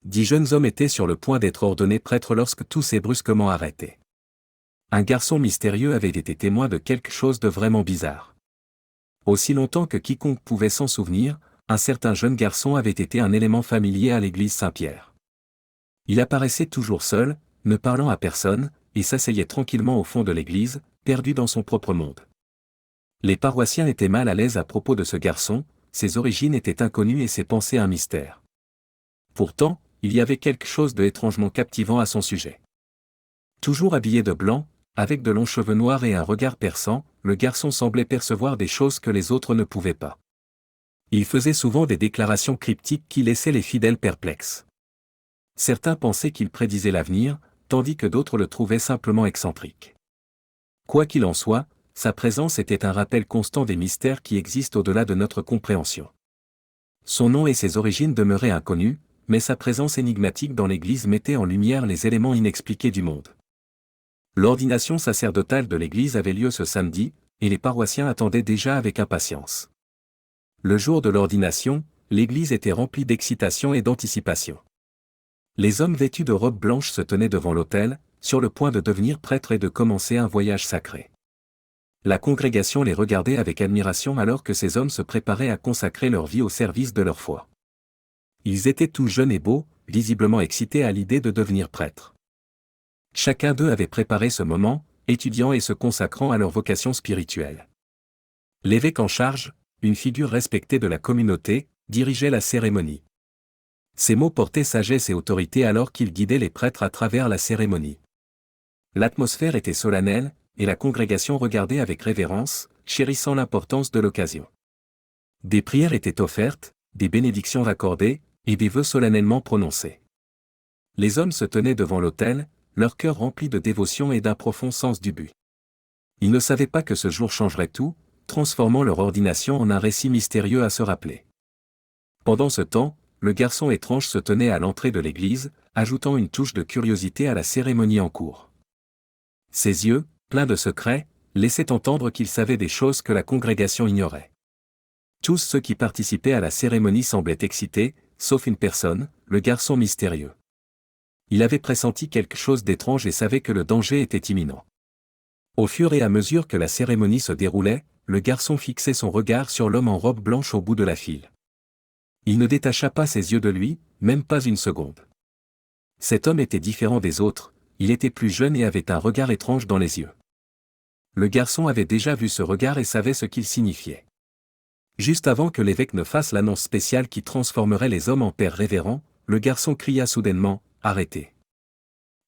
10 jeunes hommes étaient sur le point d'être ordonnés prêtres lorsque tout s'est brusquement arrêté. Un garçon mystérieux avait été témoin de quelque chose de vraiment bizarre. Aussi longtemps que quiconque pouvait s'en souvenir, un certain jeune garçon avait été un élément familier à l'église Saint-Pierre. Il apparaissait toujours seul, ne parlant à personne, et s'asseyait tranquillement au fond de l'église, perdu dans son propre monde. Les paroissiens étaient mal à l'aise à propos de ce garçon, ses origines étaient inconnues et ses pensées un mystère. Pourtant, il y avait quelque chose de étrangement captivant à son sujet. Toujours habillé de blanc, avec de longs cheveux noirs et un regard perçant, le garçon semblait percevoir des choses que les autres ne pouvaient pas. Il faisait souvent des déclarations cryptiques qui laissaient les fidèles perplexes. Certains pensaient qu'il prédisait l'avenir, tandis que d'autres le trouvaient simplement excentrique. Quoi qu'il en soit, sa présence était un rappel constant des mystères qui existent au-delà de notre compréhension. Son nom et ses origines demeuraient inconnus, mais sa présence énigmatique dans l'Église mettait en lumière les éléments inexpliqués du monde. L'ordination sacerdotale de l'Église avait lieu ce samedi, et les paroissiens attendaient déjà avec impatience. Le jour de l'ordination, l'Église était remplie d'excitation et d'anticipation. Les hommes vêtus de robes blanches se tenaient devant l'autel, sur le point de devenir prêtres et de commencer un voyage sacré. La congrégation les regardait avec admiration alors que ces hommes se préparaient à consacrer leur vie au service de leur foi. Ils étaient tous jeunes et beaux, visiblement excités à l'idée de devenir prêtres. Chacun d'eux avait préparé ce moment, étudiant et se consacrant à leur vocation spirituelle. L'évêque en charge, une figure respectée de la communauté, dirigeait la cérémonie. Ses mots portaient sagesse et autorité alors qu'il guidait les prêtres à travers la cérémonie. L'atmosphère était solennelle, et la congrégation regardait avec révérence, chérissant l'importance de l'occasion. Des prières étaient offertes, des bénédictions accordées, et des vœux solennellement prononcés. Les hommes se tenaient devant l'autel, leur cœur rempli de dévotion et d'un profond sens du but. Ils ne savaient pas que ce jour changerait tout, transformant leur ordination en un récit mystérieux à se rappeler. Pendant ce temps, le garçon étrange se tenait à l'entrée de l'église, ajoutant une touche de curiosité à la cérémonie en cours. Ses yeux, pleins de secrets, laissaient entendre qu'il savait des choses que la congrégation ignorait. Tous ceux qui participaient à la cérémonie semblaient excités, sauf une personne, le garçon mystérieux. Il avait pressenti quelque chose d'étrange et savait que le danger était imminent. Au fur et à mesure que la cérémonie se déroulait, le garçon fixait son regard sur l'homme en robe blanche au bout de la file. Il ne détacha pas ses yeux de lui, même pas une seconde. Cet homme était différent des autres, il était plus jeune et avait un regard étrange dans les yeux. Le garçon avait déjà vu ce regard et savait ce qu'il signifiait. Juste avant que l'évêque ne fasse l'annonce spéciale qui transformerait les hommes en pères révérends, le garçon cria soudainement, « Arrêtez.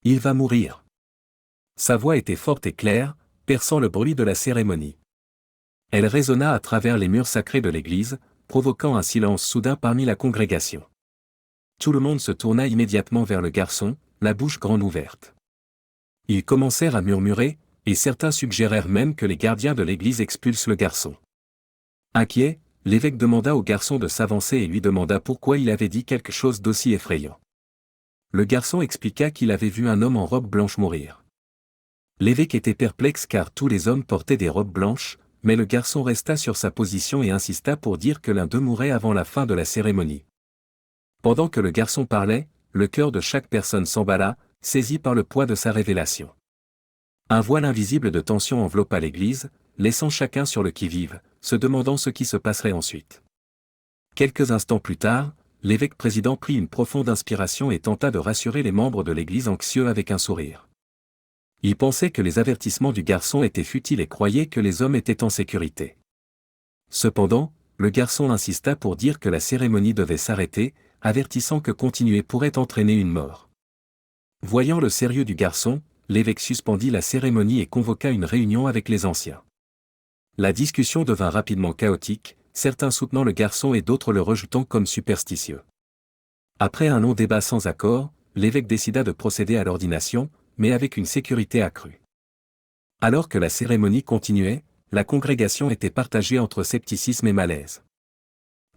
Il va mourir. » Sa voix était forte et claire, perçant le bruit de la cérémonie. Elle résonna à travers les murs sacrés de l'église, provoquant un silence soudain parmi la congrégation. Tout le monde se tourna immédiatement vers le garçon, la bouche grande ouverte. Ils commencèrent à murmurer, et certains suggérèrent même que les gardiens de l'église expulsent le garçon. Inquiet, l'évêque demanda au garçon de s'avancer et lui demanda pourquoi il avait dit quelque chose d'aussi effrayant. Le garçon expliqua qu'il avait vu un homme en robe blanche mourir. L'évêque était perplexe car tous les hommes portaient des robes blanches, mais le garçon resta sur sa position et insista pour dire que l'un d'eux mourrait avant la fin de la cérémonie. Pendant que le garçon parlait, le cœur de chaque personne s'emballa, saisi par le poids de sa révélation. Un voile invisible de tension enveloppa l'église, laissant chacun sur le qui-vive, se demandant ce qui se passerait ensuite. Quelques instants plus tard, l'évêque président prit une profonde inspiration et tenta de rassurer les membres de l'église anxieux avec un sourire. Il pensait que les avertissements du garçon étaient futiles et croyait que les hommes étaient en sécurité. Cependant, le garçon insista pour dire que la cérémonie devait s'arrêter, avertissant que continuer pourrait entraîner une mort. Voyant le sérieux du garçon, l'évêque suspendit la cérémonie et convoqua une réunion avec les anciens. La discussion devint rapidement chaotique, certains soutenant le garçon et d'autres le rejetant comme superstitieux. Après un long débat sans accord, l'évêque décida de procéder à l'ordination, mais avec une sécurité accrue. Alors que la cérémonie continuait, la congrégation était partagée entre scepticisme et malaise.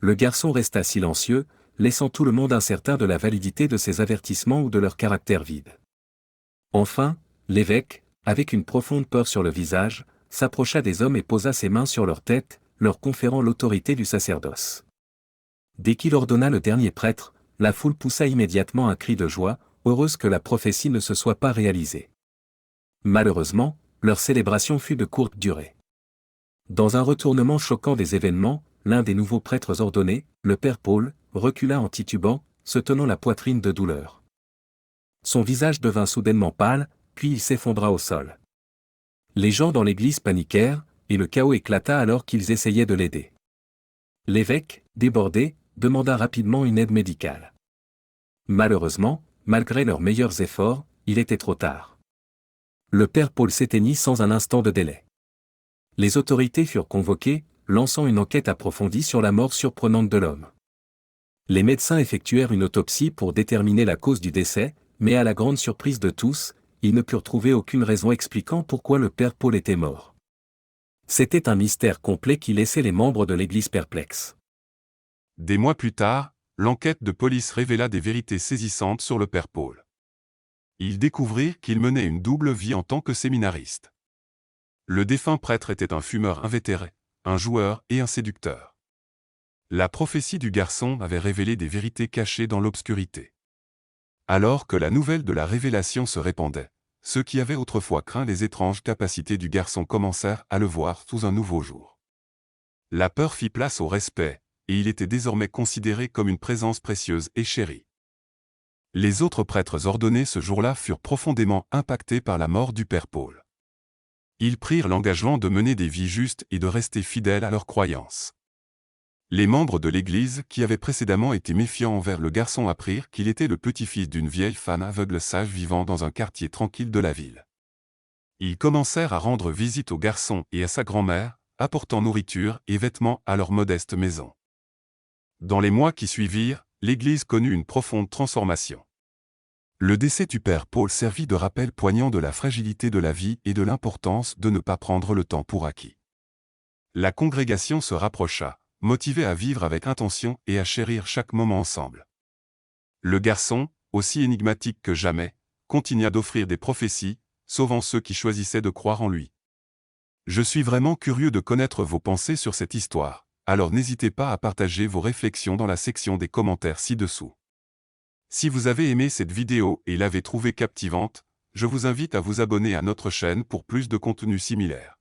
Le garçon resta silencieux, laissant tout le monde incertain de la validité de ses avertissements ou de leur caractère vide. Enfin, l'évêque, avec une profonde peur sur le visage, s'approcha des hommes et posa ses mains sur leur tête, leur conférant l'autorité du sacerdoce. Dès qu'il ordonna le dernier prêtre, la foule poussa immédiatement un cri de joie, heureuse que la prophétie ne se soit pas réalisée. Malheureusement, leur célébration fut de courte durée. Dans un retournement choquant des événements, l'un des nouveaux prêtres ordonnés, le père Paul, recula en titubant, se tenant la poitrine de douleur. Son visage devint soudainement pâle, puis il s'effondra au sol. Les gens dans l'église paniquèrent, et le chaos éclata alors qu'ils essayaient de l'aider. L'évêque, débordé, demanda rapidement une aide médicale. Malheureusement, malgré leurs meilleurs efforts, il était trop tard. Le père Paul s'éteignit sans un instant de délai. Les autorités furent convoquées, lançant une enquête approfondie sur la mort surprenante de l'homme. Les médecins effectuèrent une autopsie pour déterminer la cause du décès, mais à la grande surprise de tous, ils ne purent trouver aucune raison expliquant pourquoi le père Paul était mort. C'était un mystère complet qui laissait les membres de l'Église perplexes. Des mois plus tard, l'enquête de police révéla des vérités saisissantes sur le père Paul. Ils découvrirent qu'il menait une double vie en tant que séminariste. Le défunt prêtre était un fumeur invétéré, un joueur et un séducteur. La prophétie du garçon avait révélé des vérités cachées dans l'obscurité. Alors que la nouvelle de la révélation se répandait, ceux qui avaient autrefois craint les étranges capacités du garçon commencèrent à le voir sous un nouveau jour. La peur fit place au respect, et il était désormais considéré comme une présence précieuse et chérie. Les autres prêtres ordonnés ce jour-là furent profondément impactés par la mort du père Paul. Ils prirent l'engagement de mener des vies justes et de rester fidèles à leurs croyances. Les membres de l'Église qui avaient précédemment été méfiants envers le garçon apprirent qu'il était le petit-fils d'une vieille femme aveugle sage vivant dans un quartier tranquille de la ville. Ils commencèrent à rendre visite au garçon et à sa grand-mère, apportant nourriture et vêtements à leur modeste maison. Dans les mois qui suivirent, l'Église connut une profonde transformation. Le décès du père Paul servit de rappel poignant de la fragilité de la vie et de l'importance de ne pas prendre le temps pour acquis. La congrégation se rapprocha, motivée à vivre avec intention et à chérir chaque moment ensemble. Le garçon, aussi énigmatique que jamais, continua d'offrir des prophéties, sauvant ceux qui choisissaient de croire en lui. Je suis vraiment curieux de connaître vos pensées sur cette histoire, alors n'hésitez pas à partager vos réflexions dans la section des commentaires ci-dessous. Si vous avez aimé cette vidéo et l'avez trouvée captivante, je vous invite à vous abonner à notre chaîne pour plus de contenu similaire.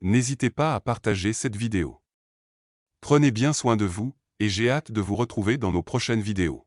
N'hésitez pas à partager cette vidéo. Prenez bien soin de vous, et j'ai hâte de vous retrouver dans nos prochaines vidéos.